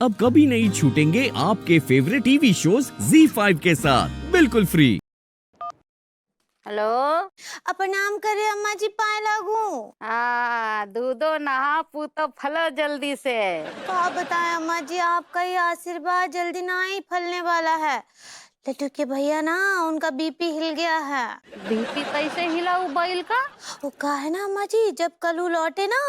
अब कभी नहीं छूटेंगे आपके फेवरेट टीवी शोज ZEE5 के साथ बिल्कुल फ्री। हेलो। प्रणाम करे अम्मा जी, पाए लागू। दूधो नहा पूतो फलो जल्दी से। तो आप बताएं अम्मा जी, आपका ये आशीर्वाद जल्दी ना ही फलने वाला है। लड्डू के भैया ना, उनका बीपी हिल गया है। बीपी कैसे हिला बैल का? वो कहा है ना अम्मा जी, जब कल वो लौटे ना।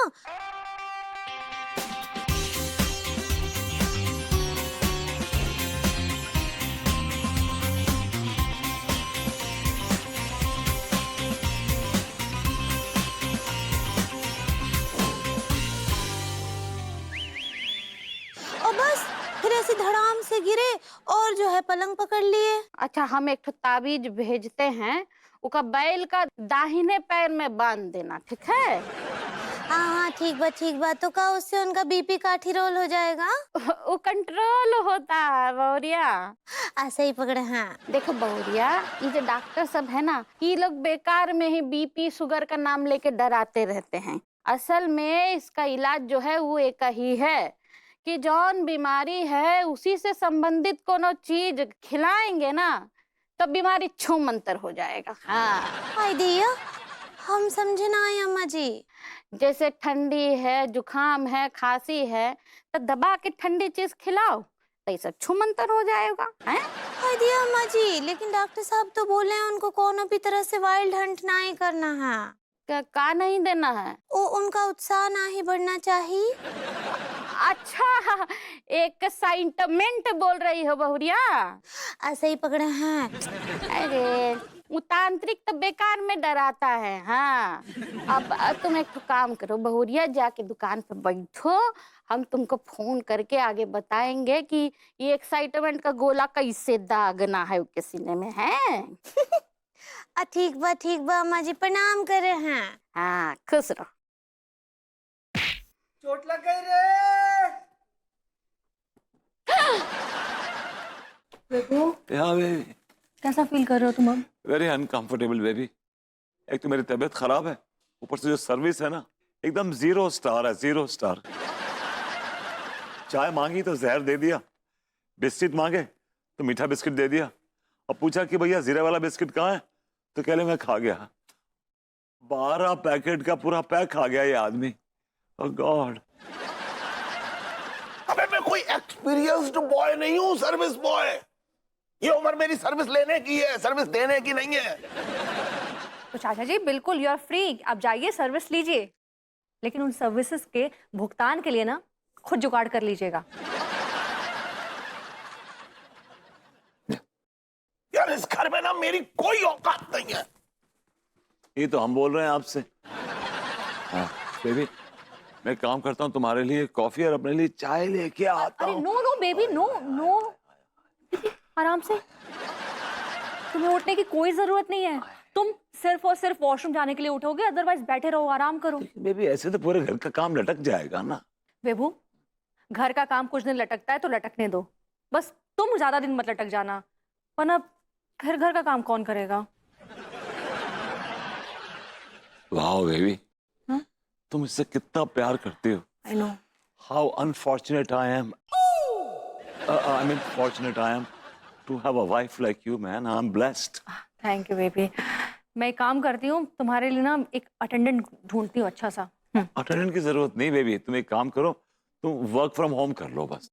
और बस फिर ऐसे धड़ाम से गिरे और जो है पलंग पकड़ लिए। अच्छा, हम एक ठो ताबीज भेजते हैं, उका बैल का दाहिने पैर में बांध देना, ठीक है? हाँ हाँ ठीक बा। तो का उससे उनका बीपी काठी रोल हो जाएगा? वो कंट्रोल होता है बहुरिया। ऐसे ही पकड़े हैं। देखो बहुरिया, ये जो डॉक्टर सब है ना, ये लोग बेकार में ही बीपी शुगर का नाम लेके डराते रहते हैं। असल में इसका इलाज जो है वो एक ही है कि जौन बीमारी है उसी से संबंधित कोनो चीज खिलाएंगे ना, तो बीमारी छू मंतर हो जाएगा। हाँ, हाय दिया, हम समझे ना आई अम्मा जी। जैसे ठंडी है, जुखाम है, खांसी है, तो दबा के ठंडी चीज खिलाओ तो ये सब छू मंतर हो जाएगा। हैं? हाय दिया अम्मा जी, लेकिन डॉक्टर साहब तो बोले हैं उनको कोनो भी तरह से वाइल्ड हंट ना ही करना है। का नहीं देना है? वो उनका उत्साह ना ही बढ़ना चाहिए। अच्छा, एक साइंटमेंट बोल रही हो बहुरिया? ऐसे ही पकड़े हैं। अरे, वो तांत्रिक तो बेकार में डराता है। हाँ, अब तुम एक तो काम करो बहुरिया, जाके दुकान पे बैठो, हम तुमको फोन करके आगे बताएंगे कि ये एक्साइटमेंट का गोला कैसे दागना है उसके सीने में है। ठीक बा अम्मा जी, प्रणाम करे हैं। हाँ, खुश रहो। चोट लग गई रे। या बेबी, कैसा फील कर रहे हो तुम अब? Very uncomfortable baby. एक तो मेरी तबीयत खराब है, ऊपर से जो सर्विस है ना, एकदम 0 स्टार है, 0 स्टार। चाय मांगी तो जहर दे दिया, बिस्किट मांगे तो मीठा बिस्किट दे दिया, अब पूछा कि भैया जीरे वाला बिस्किट कहाँ है, तो कह ले मैं खा गया। 12 पैकेट का पूरा पैक खा गया ये आदमी। ओह गॉड। अबे मैं कोई एक्सपीरियंस्ड बॉय नहीं हूँ, सर्विस बॉय। ये उम्र मेरी सर्विस लेने की है, सर्विस देने की नहीं है। तो चाचा जी बिल्कुल, यू आर फ्री, आप जाइए सर्विस लीजिए, लेकिन उन सर्विसेज के भुगतान के लिए ना खुद जुगाड़ कर लीजिएगा। यार इस घर में ना मेरी कोई औकात नहीं है। ये तो हम बोल रहे हैं आपसे। हाँ बेबी, मैं काम करता हूँ तुम्हारे लिए कॉफी और अपने लिए चाय लेके आता अरे हूँ। No no baby, no no, आराम से, तुम्हें उठने की कोई जरूरत नहीं है। तुम सिर्फ और सिर्फ वॉशरूम जाने के लिए उठोगे, अदरवाइज बैठे रहो, आराम करो। बेबी ऐसे तो पूरे घर का काम लटक जाएगा ना। बेबू, घर का काम कुछ दिन लटकता है तो लटकने दो, बस तुम ज्यादा दिन मत लटक जाना, वरना फिर घर का काम कौन करेगा? वाह बेबी, हाँ? तुम इससे कितना प्यार करती हो। I know. How unfortunate I am, I mean fortunate I am to have a wife like you man. I am blessed. Thank you baby. मैं एक काम करती हूँ, तुम्हारे लिए ना एक अटेंडेंट ढूंढती हूँ अच्छा सा। अटेंडेंट की जरूरत नहीं बेबी, तुम एक काम करो, तुम वर्क फ्रॉम होम कर लो बस।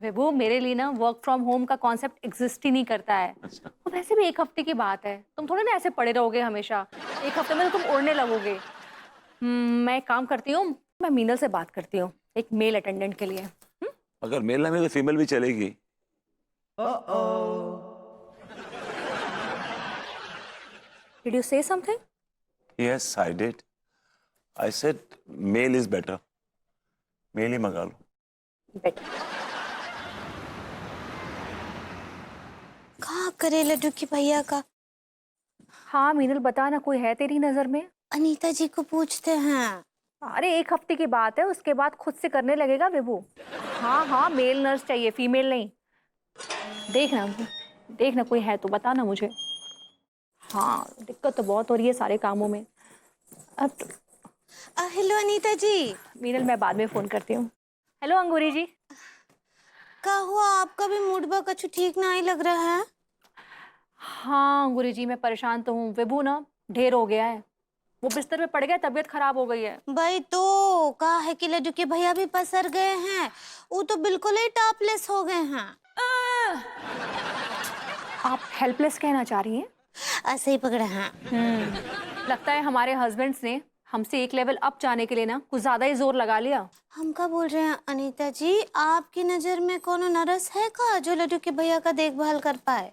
बेबू, मेरे लिए ना वर्क फ्रॉम होम का कॉन्सेप्ट एग्जिस्ट ही नहीं करता है। अच्छा। तो वैसे भी एक हफ्ते की बात है, तुम थोड़े ना ऐसे पड़े रहोगे हमेशा, एक हफ्ते में तो तुम उड़ने लगोगे। मैं एक काम करती हूँ, मैं मीनल से बात करती हूँ एक मेल अटेंडेंट के लिए। अगर मेल ना मिले तो फीमेल भी चलेगी। Did you say something? Yes, I did. I said male is better. Male ही मंगा लो। बेटर। कहाँ करे लड्डू के भैया का? हाँ मीनल, बता ना, कोई है तेरी नजर में? अनीता जी को पूछते हैं। अरे एक हफ्ते की बात है, उसके बाद खुद से करने लगेगा बेबू। हाँ हाँ, मेल नर्स चाहिए, फीमेल नहीं। देखना देखना, कोई है तो बता ना मुझे। हाँ, दिक्कत तो बहुत हो रही है सारे कामों में। अब हेलो अनीता जी। मीनल, मैं बाद में फोन करती हूँ। हेलो अंगूरी जी। क्या हुआ, आपका भी मूड बा कछु ठीक ना ही लग रहा है? हाँ अंगूरी जी, मैं परेशान तो हूँ। विभू ना ढेर हो गया है, वो बिस्तर पे पड़ गया, तबीयत खराब हो गई है। भाई तो कहा है कि लड्डू के भैया भी पसर गए हैं, वो तो बिल्कुल ही टॉपलेस हो गए हैं। आप हेल्पलेस कहना चाह रही हैं? ऐसे ही पकड़े हैं। लगता है हमारे हस्बैंड्स ने हमसे एक लेवल अप जाने के लिए ना कुछ ज्यादा ही जोर लगा लिया। हम क्या बोल रहे हैं अनीता जी, आपकी नजर में कोनो नर्स है का जो लड्डू के भैया का देखभाल कर पाए?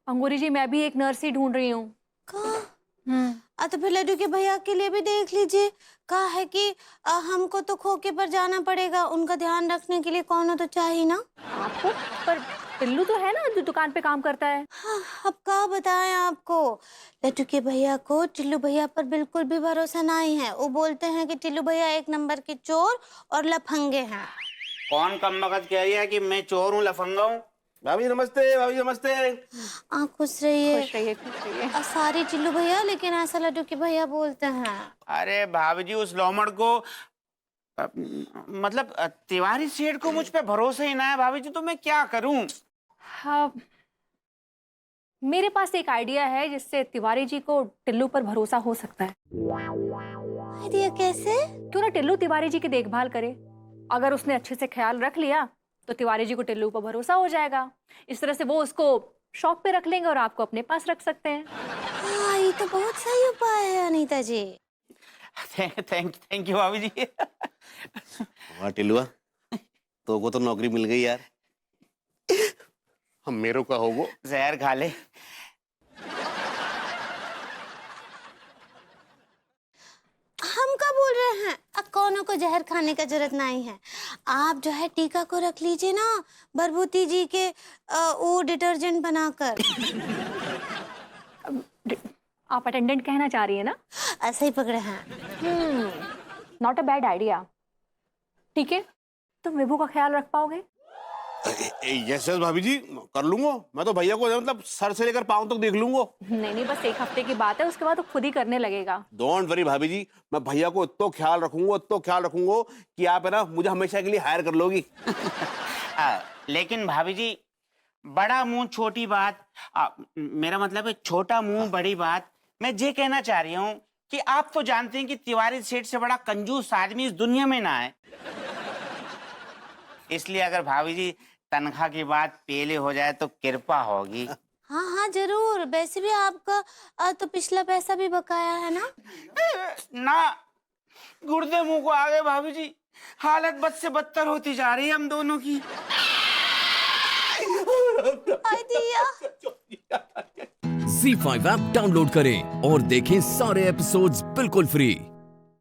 अंगूरी जी, मैं भी एक नर्स ही ढूंढ रही हूँ। का तो फिर लड्डू के भैया के लिए भी देख लीजिए। कहा है कि हमको तो खोके पर जाना पड़ेगा, उनका ध्यान रखने के लिए कोनो तो चाहिए ना। आपको पर टिल्लू तो है ना जो दुकान पे काम करता है। हाँ, अब क्या बताएं आपको, लड्डू के भैया को टिल्लू भैया पर बिल्कुल भी भरोसा नहीं है। वो बोलते हैं कि टिल्लू भैया एक नंबर के चोर और लफंगे हैं। कौन कमबख्त कह रही है कि मैं चोर हूँ, लफंगा हूँ? भाभी नमस्ते, भाभी नमस्ते। खुश रहिए। खुश रहिए, खुश रहिए। सारी टिल्लू भैया, लेकिन ऐसा लड्डू के भैया बोलते हैं। अरे भाभी जी, उस लोमड़ को मतलब तिवारी सेठ को मुझ पे भरोसा ही ना है भाभी जी, तो मैं क्या करूं? हाँ, मेरे पास एक आइडिया है जिससे तिवारी जी को टिल्लू पर भरोसा हो सकता है। आइडिया कैसे? क्यों ना टिल्लू तिवारी जी की देखभाल करे। अगर उसने अच्छे से ख्याल रख लिया तो तिवारी जी को टिल्लू पर भरोसा हो जाएगा। इस तरह से वो उसको शॉप पे रख लेंगे और आपको अपने पास रख सकते हैं। हाँ, ये तो बहुत सही उपाय है अनीता जी। थैंक यू भाभी जी। वाह टिलुआ, तो को तो नौकरी मिल गई यार। हम मेरे का होगो। जहर खा ले। हम क्या बोल रहे हैं, अब कौनों को जहर खाने का जरूरत नहीं है। आप जो है टीका को रख लीजिए ना बरबूती जी के वो डिटर्जेंट बनाकर। आप अटेंडेंट कहना चाह रही है ना? ऐसे ही पकड़े हैं। Not a bad idea. ठीक है, तुम विभू का ख्याल रख पाओगे? यस यस भाभी जी, कर लूंगा। मैं तो भैया को मतलब सर से लेकर पांव तक देख लूंगा। नहीं, बस एक हफ्ते की बात है, उसके बाद तो खुद ही करने लगेगा। डोंट वरी भाभी जी, मैं भैया को इतना ख्याल रखूंगा कि आप है ना मुझे हमेशा के लिए हायर कर लोगी। लेकिन भाभी जी, बड़ा मुंह छोटी बात, मेरा मतलब है छोटा मुंह बड़ी बात। मैं ये कहना चाह रही हूँ कि आप तो जानते हैं कि तिवारी सेठ से बड़ा कंजूस आदमी इस दुनिया में ना है। इसलिए अगर भाभी जी तनख्वाह की बात पहले हो जाए तो कृपा होगी। हाँ हाँ जरूर। वैसे भी आपका तो पिछला पैसा भी बकाया है ना। ना, गुर्दे मुंह को आ गए भाभी जी। हालत बद से बदतर होती जा रही है हम दोनों की। Z5 ऐप डाउनलोड करें और देखें सारे एपिसोड्स बिल्कुल फ्री।